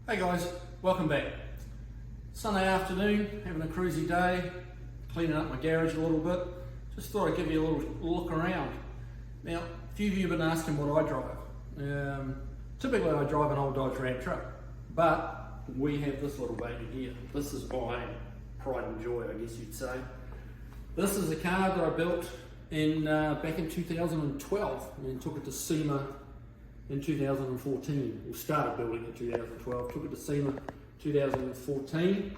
Hey guys, welcome back. Sunday afternoon, having a cruisy day, cleaning up my garage a little bit. Just thought I'd give you a little look around. Now, a few of you have been asking what I drive. Typically I drive an old Dodge Ram truck, but we have this little baby here. This is my pride and joy, I guess you'd say. This is a car that I built back in 2012 and took it to SEMA in 2014. We started building in 2012, took it to SEMA 2014.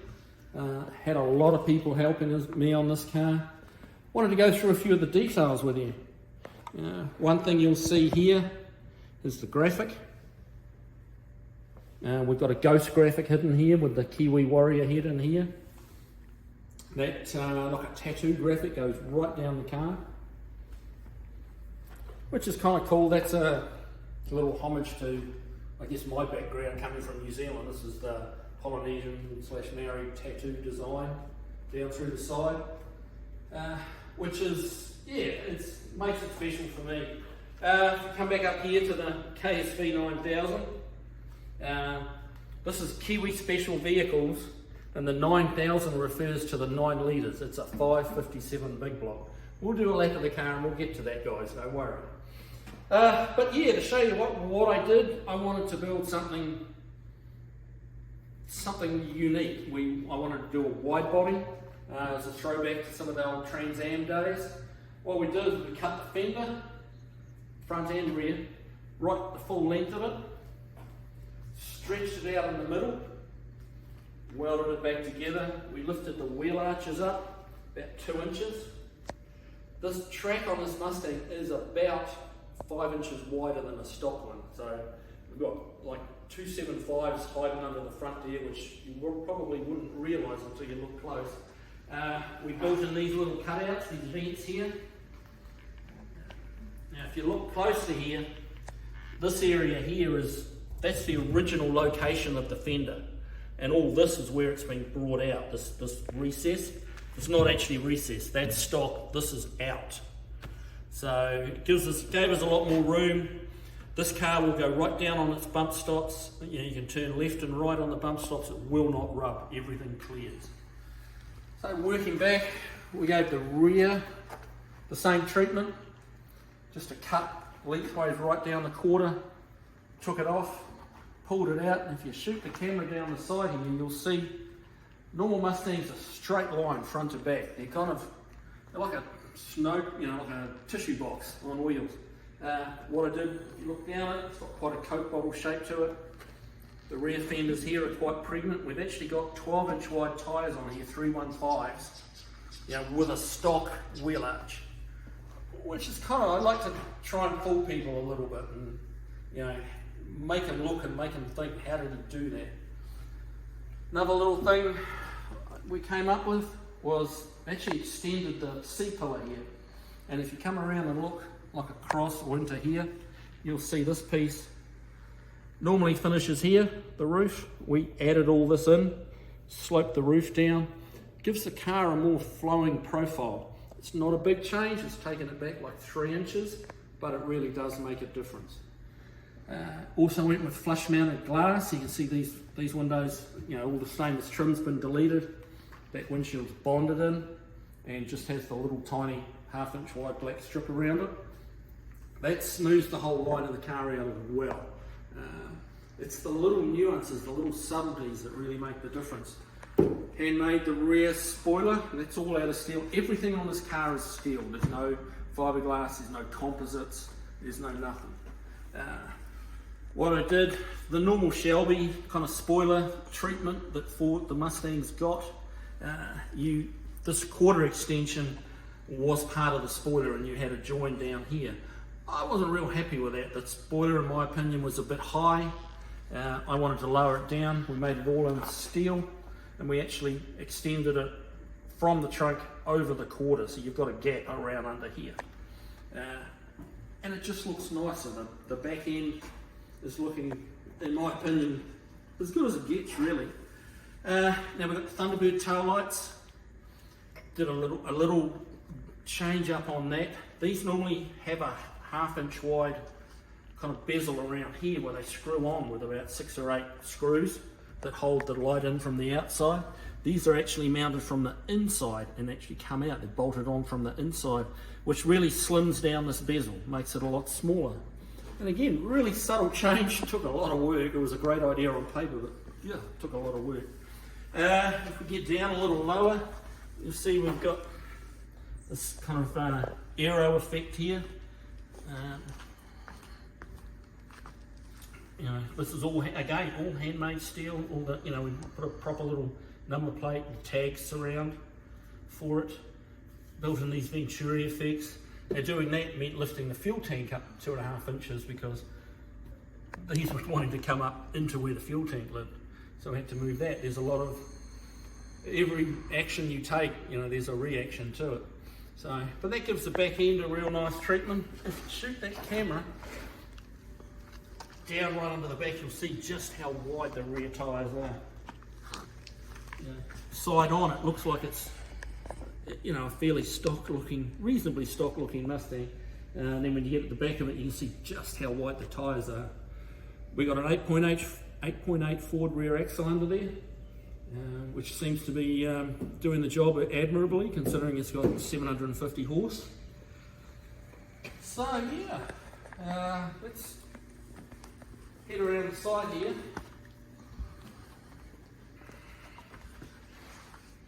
Had a lot of people helping me on this car. Wanted to go through a few of the details with you. One thing you'll see here is the graphic. We've got a ghost graphic hidden here with the Kiwi warrior head in here. That, like a tattoo graphic, goes right down the car, which is kind of cool. That's a little homage to, I guess, my background coming from New Zealand. This is the Polynesian/Maori tattoo design down through the side, which is, yeah, it makes it special for me. Come back up here to the KSV 9000. This is Kiwi Special Vehicles, and the 9000 refers to the 9 litres. It's a 557 big block. We'll do a lap of the car and we'll get to that, guys, don't worry. But yeah, to show you what I did, I wanted to build something unique. I wanted to do a wide body as a throwback to some of the old Trans Am days. What we did is we cut the fender, front and rear, right the full length of it, stretched it out in the middle, welded it back together. We lifted the wheel arches up about 2 inches. This track on this Mustang is about 5 inches wider than a stock one, so we've got like 275s hiding under the front there, which you probably wouldn't realise until you look close. We built in these little cutouts, these vents here. Now if you look closely here, this area here that's the original location of the fender, and all this is where it's been brought out, this recess. It's not actually recessed, that's stock, this is out. So it gave us a lot more room. This car will go right down on its bump stops. You can turn left and right on the bump stops, it will not rub, everything clears. So working back, we gave the rear the same treatment, just a cut lengthways right down the quarter, took it off, pulled it out, and if you shoot the camera down the side here, you'll see normal Mustangs are straight line front to back. They're like a like a tissue box on wheels. What I did, if you look down it, it's got quite a Coke bottle shape to it. The rear fenders here are quite pregnant. We've actually got 12-inch wide tyres on here, 315s, with a stock wheel arch, which is I like to try and fool people a little bit and make them look and make them think, how did he do that? Another little thing we came up with was actually extended the C-pillar here, and if you come around and look like across or into here, you'll see this piece normally finishes here, the roof. We added all this in, sloped the roof down, gives the car a more flowing profile. It's not a big change, it's taken it back like 3 inches, but it really does make a difference. Also went with flush mounted glass. You can see these windows, all the stainless trim's been deleted. That windshield's bonded in and just has the little tiny 1/2 inch wide black strip around it. That smooths the whole line of the car out as well. It's the little nuances, the little subtleties that really make the difference. Handmade the rear spoiler, that's all out of steel. Everything on this car is steel. There's no fiberglass, there's no composites, there's no nothing. What I did, the normal Shelby kind of spoiler treatment that the Mustang's got, this quarter extension was part of the spoiler and you had a join down here. I wasn't real happy with that. The spoiler, in my opinion, was a bit high. I wanted to lower it down. We made it all in steel and we actually extended it from the trunk over the quarter, so you've got a gap around under here. And it just looks nicer. The back end is looking, in my opinion, as good as it gets, really. Now we've got the Thunderbird tail lights. Did a little change up on that. These normally have a 1/2 inch wide kind of bezel around here where they screw on with about 6 or 8 screws. that hold the light in from the outside. These are actually mounted from the inside and actually come out. They're bolted on from the inside, which really slims down this bezel, makes it a lot smaller. And again, really subtle change, took a lot of work. It was a great idea on paper, but yeah, it took a lot of work. If we get down a little lower, you'll see we've got this kind of aero effect here. You know, this is all, again, all handmade steel. All the, you know, we put a proper little number plate and tags surround for it. Built in these Venturi effects. Now doing that meant lifting the fuel tank up 2.5 inches because these were wanting to come up into where the fuel tank lived. So I had to move that. There's a lot of, every action you take, you know, there's a reaction to it. So, but that gives the back end a real nice treatment. If you shoot that camera down right under the back, you'll see just how wide the rear tyres are. You know, side on, it looks like it's, you know, a fairly stock looking, reasonably stock looking Mustang. And then when you get at the back of it, you can see just how wide the tyres are. We got an 8.8 Ford rear axle under there, which seems to be doing the job admirably, considering it's got 750 horse. So yeah, let's head around the side here.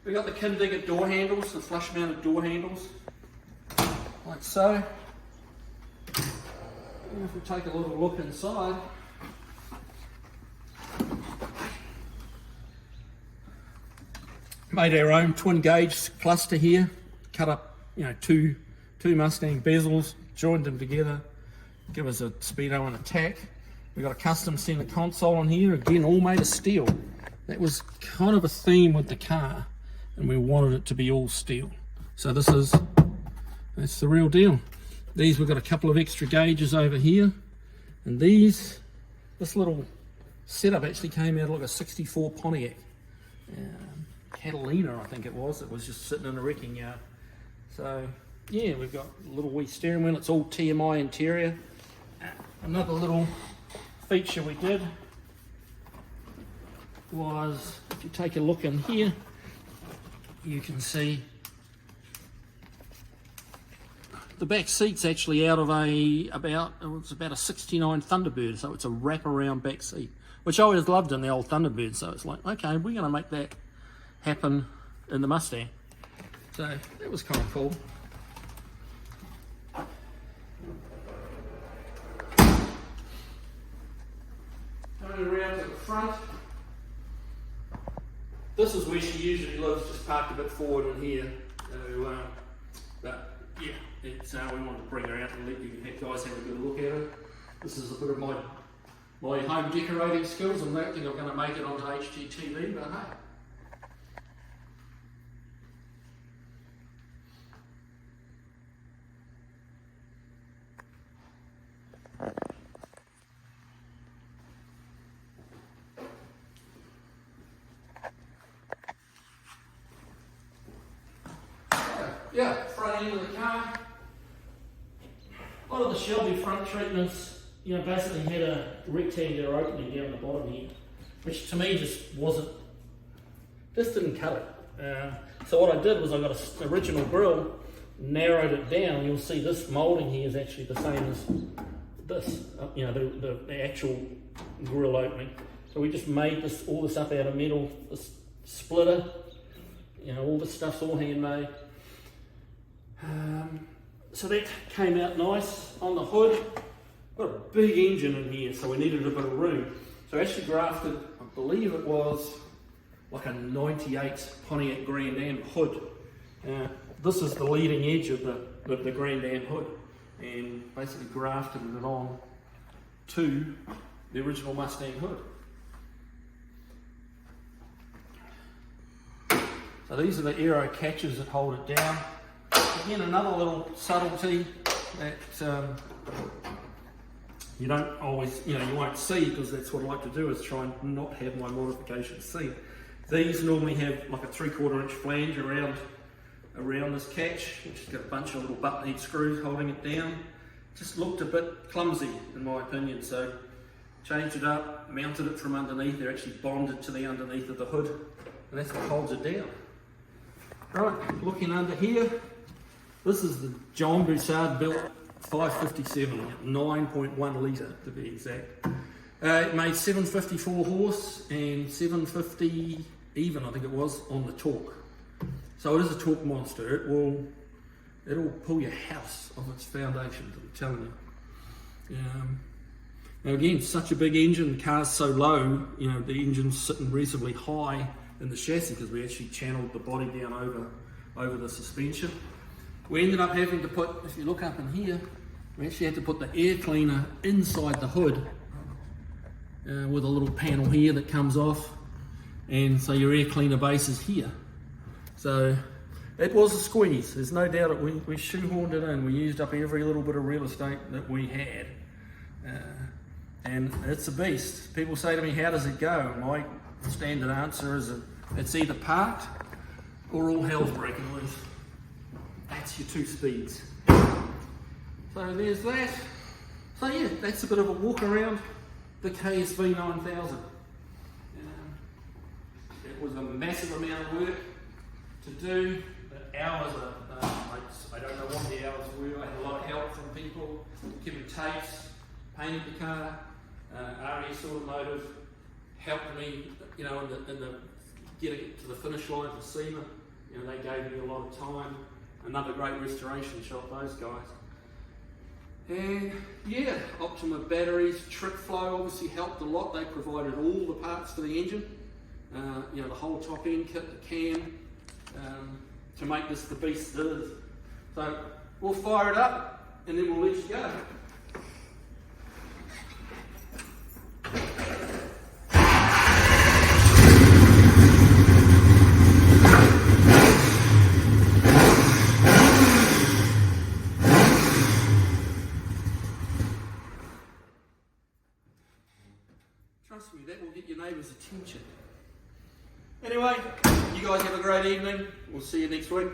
We got the Kindigger door handles, the flush mounted door handles, like so. And if we take a little look inside, made our own twin gauge cluster here, cut up, you know, two Mustang bezels, joined them together, give us a speedo and a tack. We got a custom center console in here, again all made of steel. That was kind of a theme with the car, and we wanted it to be all steel. So that's the real deal. These, we've got a couple of extra gauges over here, and this little setup actually came out of like a 64 Pontiac. Catalina, I think it was just sitting in a wrecking yard. So yeah, we've got a little wee steering wheel, it's all TMI interior. Another little feature we did was, if you take a look in here, you can see the back seat's actually out of it's about a 69 Thunderbird, so it's a wraparound back seat, which I always loved in the old Thunderbird. So it's like, okay, we're going to make that happen in the Mustang. So that was kind of cool. Coming around to the front, this is where she usually lives, just parked a bit forward in here. So, but yeah, it's, we wanted to bring her out and let you guys have a good look at her. This is a bit of my home decorating skills. I don't think I'm going to make it onto HGTV, but hey. Yeah, front end of the car. A lot of the Shelby front treatments, you know, basically had a rectangular opening down the bottom here, which to me just didn't cut it. So what I did was I got an original grille, narrowed it down. You'll see this moulding here is actually the same as this, you know, the actual grille opening. So we just made all this up out of metal, this splitter, you know, all this stuff's all handmade. So that came out nice. On the hood, got a big engine in here, so we needed a bit of room. So I actually grafted, I believe it was like a 98 Pontiac Grand Am hood. This is the leading edge of the Grand Am hood, and basically grafted it on to the original Mustang hood. So these are the aero catches that hold it down. Again, another little subtlety that you don't always, you won't see, because that's what I like to do, is try and not have my modifications seen. These normally have like a 3/4 inch flange around this catch, which has got a bunch of little button head screws holding it down. Just looked a bit clumsy in my opinion, so changed it up, mounted it from underneath. They're actually bonded to the underneath of the hood, and that's what holds it down. Right, looking under here, this is the John Broussard built 557, 9.1 litre to be exact. It made 754 horse and 750 even, I think it was, on the torque. So it is a torque monster. It'll pull your house off its foundations, I'm telling you. Now again, such a big engine, the car's so low, you know, the engine's sitting reasonably high in the chassis because we actually channeled the body down over the suspension. We ended up having to put, if you look up in here, we actually had to put the air cleaner inside the hood with a little panel here that comes off, and so your air cleaner base is here. So it was a squeeze, there's no doubt it. We shoehorned it in, we used up every little bit of real estate that we had. And it's a beast. People say to me, how does it go? My standard answer is it's either parked or all hell's breaking loose. That's your two speeds. So there's that. So yeah, that's a bit of a walk around the KSV 9000. It was a massive amount of work to do. The hours I don't know what the hours were. I had a lot of help from people, giving tapes, painted the car. RS Automotive helped me, you know, in the getting it to the finish line for SEMA. You know, they gave me a lot of time. Another great restoration shop, those guys. And yeah, Optima batteries, Trick Flow obviously helped a lot. They provided all the parts for the engine. You know, the whole top end kit, the cam, to make this the beast it is. So we'll fire it up and then we'll let you go. Trust me, that will get your neighbours' attention. Anyway, you guys have a great evening. We'll see you next week.